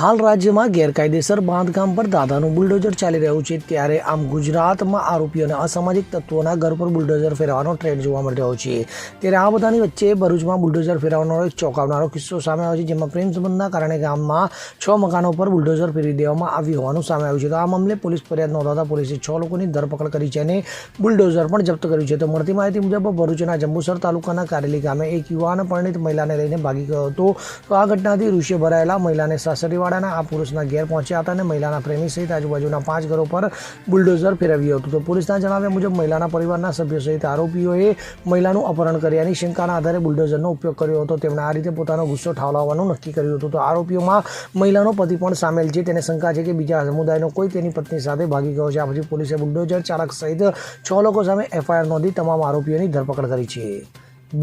હાલ રાજ્યમાં ગેરકાયદેસર બાંધકામ પર દાદાનું બુલડોઝર ચાલી રહ્યું છે, ત્યારે આમ ગુજરાતમાં આરોપીઓને અસામાજિક તત્વોના ઘર પર બુલડોઝર ફેરવવાનો ટ્રેન્ડ જોવા મળી રહ્યો છે। ત્યારે આ બધાની વચ્ચે ભરૂચમાં બુલડોઝર ફેરવવાનો એક ચોંકાવનારો કિસ્સો સામે આવ્યો છે, જેમાં પ્રેમ સંબંધના કારણે ગામમાં 6 મકાનો પર બુલડોઝર ફેરવી દેવામાં આવ્યું હોવાનું સામે આવ્યું છે। તો આ મામલે પોલીસ ફરિયાદ નોંધાતા પોલીસે 6 લોકોની ધરપકડ કરી છે અને બુલડોઝર પણ જપ્ત કર્યું છે। તો મળતી માહિતી મુજબ ભરૂચના જંબુસર તાલુકાના કારેલી ગામે એક યુવાન પરિણીત મહિલાને લઈને ભાગી ગયો હતો। તો આ ઘટનાથી રોષે ભરાયેલા મહિલાને સાસરીવાડાના આ પુરુષના ઘેર પહોંચ્યા હતા અને મહિલાના પ્રેમી સહિત આજુબાજુના 5 ઘરો પર બુલડોઝર ફેરવ્યું હતું। તો પોલીસના જણાવ્યા મુજબ મહિલાના પરિવારના સભ્યો સહિત આરોપીઓએ મહિલાનું અપહરણ કર્યાની શંકાના આધારે બુલડોઝરનો ઉપયોગ કર્યો હતો। તેમણે આ રીતે પોતાનો ગુસ્સો ઠાલવવાનું નક્કી કર્યું હતું। તો આરોપીઓમાં મહિલાનો પતિ પણ સામેલ છે। તેને શંકા છે કે બીજા સમુદાયનો કોઈ તેની પત્ની સાથે ભાગી ગયો છે। આ પછી પોલીસે બુલડોઝર ચાલક સહિત 6 લોકો સામે FIR નોંધી તમામ આરોપીઓની ધરપકડ કરી છે।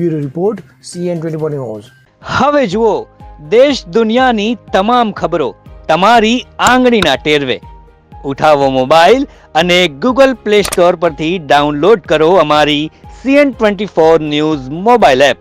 Bureau report CN24 news. હવે જુઓ દેશ દુનિયાની તમામ ખબરો તમારી આંગળીના ટેરવે। ઉઠાવો મોબાઈલ અને Google Play Store પરથી ડાઉનલોડ કરો અમારી CN24 ન્યૂઝ મોબાઈલ એપ।